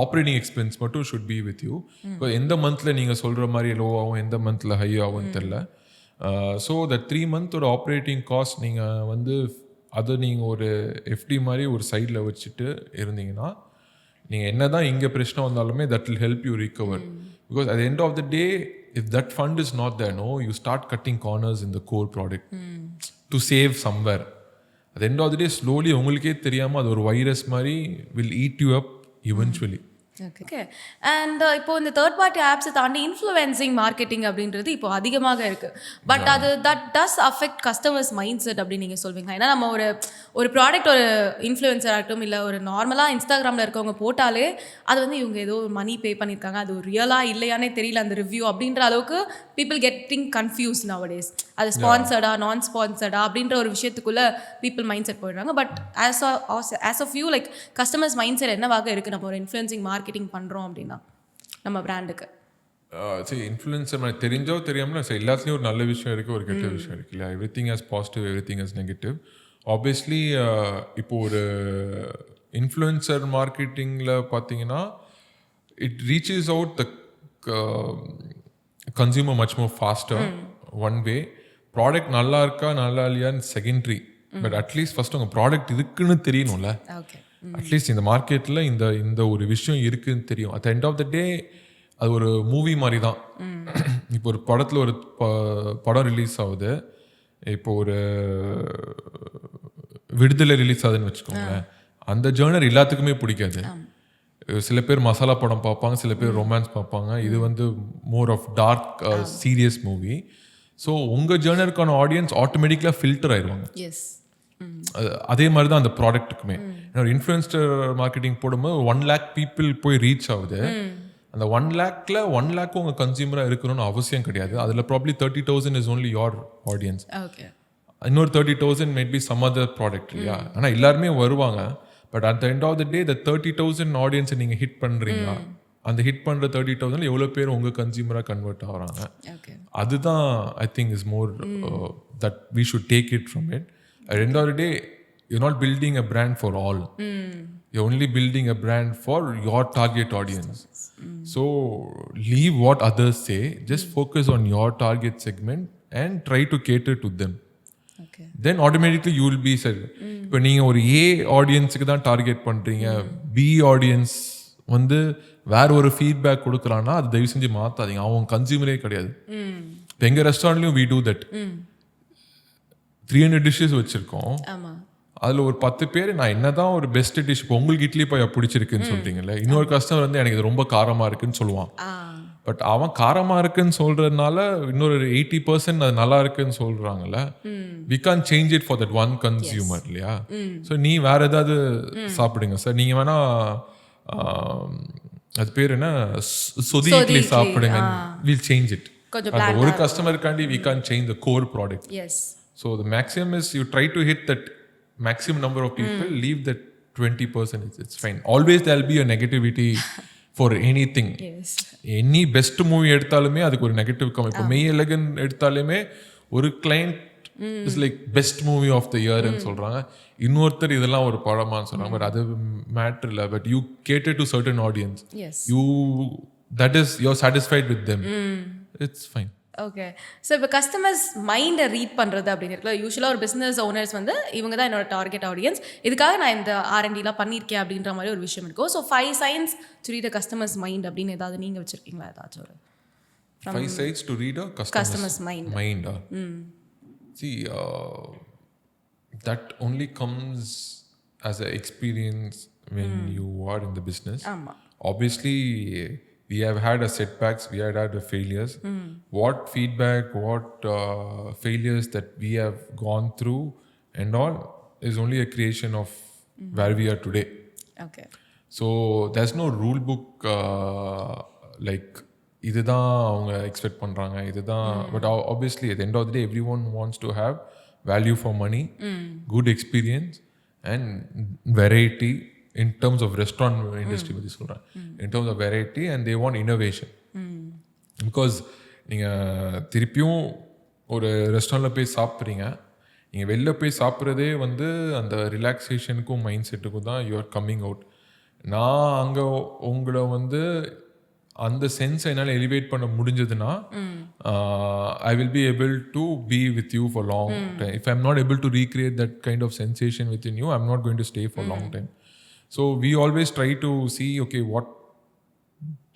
Speaker 1: Operating expense மட்டும் should be with you. because எந்த மந்தில் நீங்கள் சொல்கிற மாதிரி லோ ஆகும், எந்த மந்தில் ஹை ஆகும்னு தெரில. ஸோ த 3 month ஒரு ஆப்ரேட்டிங் காஸ்ட் நீங்கள் வந்து அதை நீங்கள் ஒரு FD மாதிரி ஒரு சைடில் வச்சுட்டு இருந்தீங்கன்னா, நீங்கள் என்ன தான் இங்கே பிரச்சனை வந்தாலுமே that will help you recover. because at the end of the day, if that fund is not there, you start cutting corners in the core product to save somewhere. At the end of the day, slowly உங்களுக்கே தெரியாமல் அது ஒரு virus மாதிரி will eat you up eventually.
Speaker 2: Okay. And இப்போ இந்த third party ஆப்ஸை தாண்டி influencing marketing அப்படின்றது இப்போ அதிகமாக இருக்குது. பட் அது that does affect customers mind set அப்படின்னு நீங்கள் சொல்வீங்களா? ஏன்னா நம்ம ஒரு ப்ராடக்ட் ஒரு இன்ஃப்ளூயன்சர் ஆகட்டும், இல்லை ஒரு நார்மலாக இன்ஸ்டாகிராமில் இருக்கவங்க போட்டாலே அது வந்து இவங்க ஏதோ மணி பே பண்ணியிருக்காங்க, அது ஒரு ரியலாக இல்லையானே தெரியல அந்த ரிவ்யூ அப்படின்ற அளவுக்கு பீப்புள் கெட்டிங் கன்ஃபியூஸ் நவடேஸ். அது ஸ்பான்சர்டா நான் ஸ்பான்சர்டா அப்படின்ற ஒரு விஷயத்துக்குள்ளே பீப்புள் மைண்ட் செட் போயிடுறாங்க. But as of you like customers mindset என்னவாக இருக்குது நம்ம ஒரு இன்ஃப்ளூயன்சிங் மார்க்கெட்டிங் பண்ணுறோம் அப்படின்னா நம்ம பிராண்டுக்கு?
Speaker 1: சரி, இன்ஃப்ளூயன்சர் மாதிரி தெரிஞ்சோ தெரியாமல் சரி, எல்லாத்துலேயும் ஒரு நல்ல விஷயம் இருக்குது, ஒரு கெட்ட விஷயம் இருக்குது இல்லையா? Everything has positive, everything has negative. Obviously இப்போ ஒரு இன்ஃப்ளூயன்சர் மார்க்கெட்டிங்கில் பார்த்தீங்கன்னா it reaches out the consumer much more pastor one way. Product நல்லா இருக்கா நல்லா இல்லையான்னு செகண்டரி. பட் அட்லீஸ்ட் ஃபர்ஸ்ட் உங்கள் ப்ராடக்ட் இருக்குன்னு தெரியணும்ல. அட்லீஸ்ட் இந்த மார்க்கெட்டில் இந்த ஒரு விஷயம் இருக்குதுன்னு தெரியும். அட் எண்ட் ஆஃப் த டே அது ஒரு மூவி மாதிரி தான். இப்போ ஒரு படத்தில் ஒரு படம் ரிலீஸ் ஆகுது, இப்போ ஒரு விடுதலை ரிலீஸ் ஆகுதுன்னு வச்சுக்கோங்களேன். அந்த ஜேர்னர் எல்லாத்துக்குமே பிடிக்காது. சில பேர் மசாலா படம் பார்ப்பாங்க, சில பேர் ரொமான்ஸ் பார்ப்பாங்க. இது வந்து more of dark serious movie. So உங்கள் ஜேர்னருக்கான ஆடியன்ஸ் ஆட்டோமேட்டிக்கலாக ஃபில்டர் ஆயிடுவாங்க. அதே மாதிரி தான் அந்த ப்ராடக்ட்டுக்குமே. ஒரு இன்ஃப்ளூயன்சர் மார்க்கெட்டிங் போடும்போது 1 lakh பீப்புள் போய் ரீச் ஆகுது. அந்த 1 lakhல 1 lakh உங்கள் கன்சியூமராக இருக்கணும்னு அவசியம் கிடையாது. அதில் probably 30,000 is only your audience. இன்னொரு 30,000 might be some other product இல்லையா? ஆனால் எல்லாருமே வருவாங்க. But at the end of the day the 30,000 ஆடியன்ஸை நீங்கள் ஹிட் பண்ணுறீங்களா? அந்த ஹிட் பண்ணுற 30,000 எவ்வளோ பேர் உங்கள் கன்சியூமராக கன்வெர்ட் ஆகிறாங்க? அதுதான் I think is more that we should take it from it. At end of the day you're not building a brand for all. You're only building a brand for your target audience. So leave what others say, just focus on your target segment and try to cater to them.
Speaker 2: Okay.
Speaker 1: Then automatically you will be said. இப்போ நீங்கள் ஒரு ஏ ஆடியன்ஸுக்கு தான் target பண்ணுறீங்க, B audience வந்து வேற ஒரு feedback கொடுக்குறான்னா அது தயவு செஞ்சு மாற்றாதீங்க. அவங்க கன்சியூமரே கிடையாது. இப்போ எங்கள் ரெஸ்டாரண்ட்லையும் we do that. 300 டிஷ்ஷஸ் வச்சுருக்கோம். அதில் ஒரு 10 பேர் நான் என்னதான் ஒரு பெஸ்ட் டிஷ், இப்போ உங்களுக்கு இட்லி பாயா பிடிச்சிருக்குன்னு சொல்கிறீங்கல்ல, இன்னொரு கஸ்டமர் வந்து எனக்கு இது ரொம்ப காரமாக இருக்குன்னு சொல்லுவான். பட் அவன் காரமாக இருக்குன்னு சொல்கிறதுனால இன்னொரு 80% அது நல்லா இருக்குன்னு சொல்கிறாங்கல்ல, we can't change it for that one consumer இல்லையா? ஸோ நீ வேற ஏதாவது சாப்பிடுங்க சார், நீங்கள் வேணா அது பேர் என்ன சொதி இட்லி சாப்பிடுங்க, we'll change it. அந்த ஒரு கஸ்டமருக்காண்டி we can't change the core product. So the maximum is you try to hit that maximum number of people, leave that 20%, it's fine. Always there'll be a negativity for anything. Any best movie எடுத்தாலுமே அதுக்கு ஒரு negative come. இப்போ மெய் எலகன் எடுத்தாலுமே ஒரு client is like best movie of the இயர்ன்னு சொல்கிறாங்க, இன்னொருத்தர் இதெல்லாம் ஒரு படமான்னு சொல்கிறாங்க. பட் அது மேட்டர் இல்லை. But you cater to certain audience, you that is you are satisfied with them, it's fine.
Speaker 2: Okay. So இப்போ கஸ்டமர்ஸ் மைண்டை ரீட் பண்ணுறது அப்படின்னு இருக்குல்ல, யூஸ்வலாக ஒரு பிஸ்னஸ் ஓனர்ஸ் வந்து இவங்க தான் என்னோட டார்கெட் ஆடியன்ஸ், இதுக்காக நான் இந்த R&Dலாம் பண்ணியிருக்கேன் அப்படின்ற மாதிரி ஒரு விஷயம் இருக்கும். So 5 signs to read a customer's mind அப்படின்னு ஏதாவது நீங்கள் வச்சுருக்கீங்களா? ஏதாச்சும் ஒரு
Speaker 1: 5 signs to read a customer's mind. See, that only comes as an experience when you are in the business. Obviously we have had a setbacks, we had the failures. What feedback, what failures that we have gone through and all is only a creation of where we are today.
Speaker 2: Okay.
Speaker 1: So there's no rule book like இதுதான் அவங்க expect பண்ணுறாங்க இதுதான். But obviously at the end of the day everyone wants to have value for money, good experience and variety. In terms of restaurant industry பற்றி சொல்கிறேன், in terms of variety and they want innovation. Because நீங்கள் திருப்பியும் ஒரு ரெஸ்டாரண்ட்டில் போய் சாப்பிட்றீங்க, நீங்கள் வெளில போய் சாப்பிட்றதே வந்து அந்த ரிலாக்ஸேஷனுக்கும் மைண்ட் செட்டுக்கும் தான் யூ ஆர் கம்மிங் அவுட். நான் அங்கே உங்களை வந்து அந்த சென்ஸை என்னால் எலிவேட் பண்ண முடிஞ்சதுன்னா I will be able to be with you for long time. If I'm not able to recreate that kind of sensation within you, I'm not going to stay for long time. So we always try to see, okay, what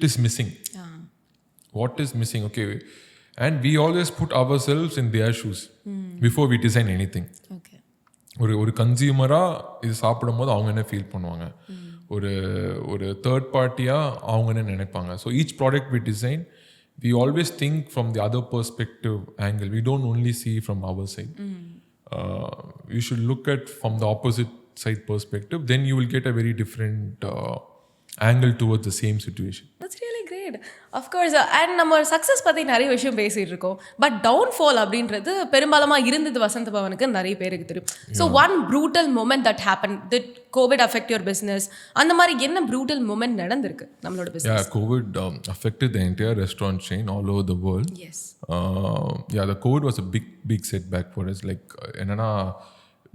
Speaker 1: is missing? What is missing? Okay. And we always put ourselves in their shoes before we design anything.
Speaker 2: Okay.
Speaker 1: ஒரு கன்சியூமராக இது சாப்பிடும் போது அவங்க என்ன feel பண்ணுவாங்க, ஒரு third பார்ட்டியாக அவங்க என்ன நினைப்பாங்க. So each product we design, we always think from the other perspective angle. We don't only see from our side. You should look at from the opposite side perspective, then you will get a very different angle towards the same situation.
Speaker 2: That's really great. Of course. And நம்ம success பற்றி நிறைய விஷயம் பேசிகிட்டு இருக்கோம். But downfall அப்படின்றது பெரும்பாலமாக இருந்தது வசந்த பவனுக்கு நிறைய பேருக்கு தெரியும். So one brutal moment that happen, did COVID affect your business? அந்த மாதிரி என்ன ப்ரூட்டல் மூமெண்ட் நடந்திருக்கு நம்மளோட business?
Speaker 1: Yeah, COVID affected the entire restaurant chain all over the world.
Speaker 2: Yes.
Speaker 1: The COVID was a big setback for us. Like என்னன்னா,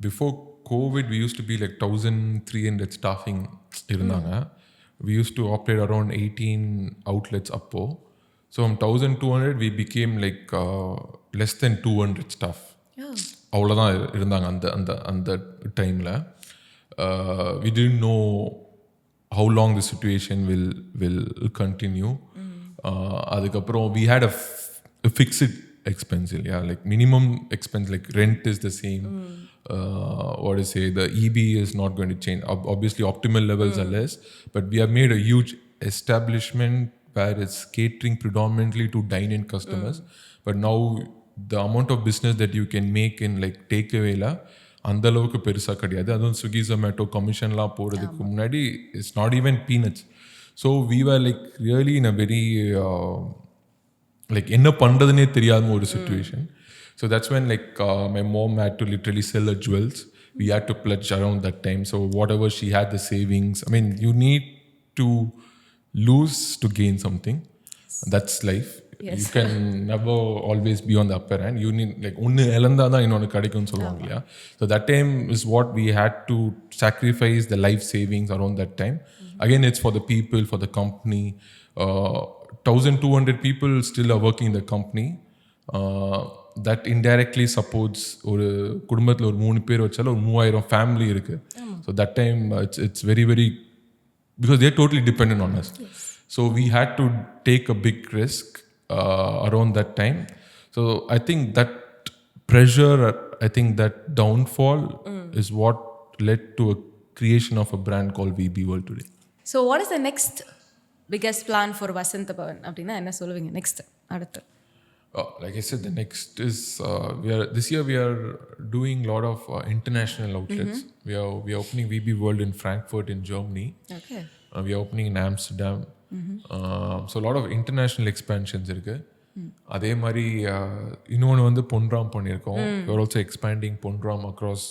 Speaker 1: before COVID we used to be like 1300 staffing இருந்தாங்க. We used to operate around 18 outlets appo. So from 1200 we became like less than 200 staff. அவ்வளோதான் இருந்தாங்க அந்த டைமில். We didn't know how long the situation will continue. அதுக்கப்புறம் we had a fixed expense, yeah, like minimum expense, like rent is the same. What to say, the EB is not going to change. Obviously optimal levels are less, but we have made a huge establishment where it's catering predominantly to dine-in customers. But now the amount of business that you can make in like takeaway la அந்த அளவுக்கு பெருசாக கிடையாது. அதுவும் Swiggy Zomato கமிஷன்லாம் போகிறதுக்கு முன்னாடி it's not even peanuts. So we were like really in a very like என்ன பண்ணுறதுனே தெரியாத ஒரு situation. So that's when like my mom had to literally sell her jewels. We had to pledge around that time. So whatever she had the savings, I mean, you need to lose to gain something. That's life. You can never always be on the upper hand. You need like ஒன்னு இழந்தா தான் இன்னொன்னு கிடைக்கும்னு சொல்லுவாங்க இல்லையா. So that time is what we had to sacrifice the life savings around that time. Again, it's for the people, for the company. 1,200 people still are working in the company. That indirectly supports ஒரு குடும்பத்தில் ஒரு 3 பேர் வச்சாலும் ஒரு 3000 family இருக்கு. So that time it's very very, because they're totally dependent on us. So we had to take a big risk around that time. So I think that pressure, I think that downfall is what led to a creation of a brand called VB World today.
Speaker 2: So what is the next biggest plan for Vasanta Bhavan? அப்படின்னா என்ன சொல்லுவீங்க next அடுத்து?
Speaker 1: Like I said, the next is this year we are doing a lot of international outlets. We are opening VB World in Frankfurt in Germany.
Speaker 2: Okay.
Speaker 1: We are opening in Amsterdam. So a lot of international expansions இருக்கு. அதே மாதிரி இன்னொன்று வந்து பொன்ராம் பண்ணியிருக்கோம். We are also expanding Ponram across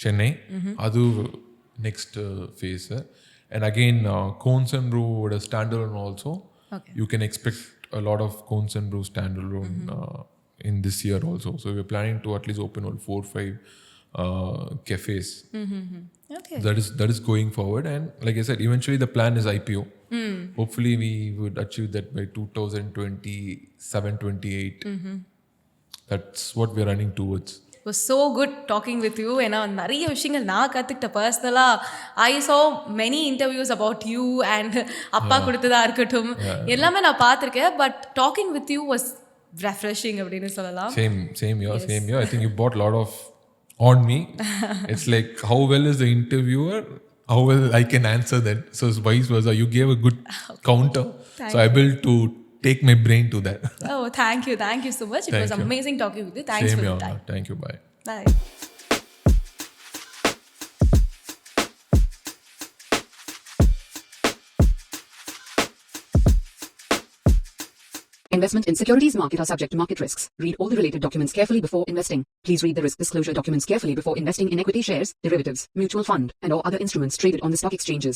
Speaker 1: Chennai. அது next phase. And again, Cones and Brew would standalone also.
Speaker 2: Okay.
Speaker 1: You can expect a lot of Cones and Brew standalone in this year also. So we're planning to at least open 4-5 cafes.
Speaker 2: Okay.
Speaker 1: That is going forward, and like I said, eventually the plan is IPO. Hopefully we would achieve that by 2027-28. That's what we're running towards.
Speaker 2: It was so good talking with you. ஏன்னா நிறைய விஷயங்கள் நான் கற்றுக்கிட்ட பர்சனலாக. I saw many interviews about you and அப்பா கொடுத்ததா இருக்கட்டும் எல்லாமே நான் பார்த்துருக்கேன். But talking with you was refreshing அப்படின்னு சொல்லலாம்.
Speaker 1: Same here. I think you bought a lot of on me. It's like how well is the interviewer, how well I can answer that. So it's vice versa. You gave a good counter. So I able to take my brain to that.
Speaker 2: Oh, thank you so much. It was amazing talking with you. Thanks for your time.
Speaker 1: Thank you. Bye.
Speaker 3: Investment in securities market are subject to market risks. Read all the related documents carefully before investing. Please read the risk disclosure documents carefully before investing in equity shares, derivatives, mutual fund, and or other instruments traded on the stock exchanges.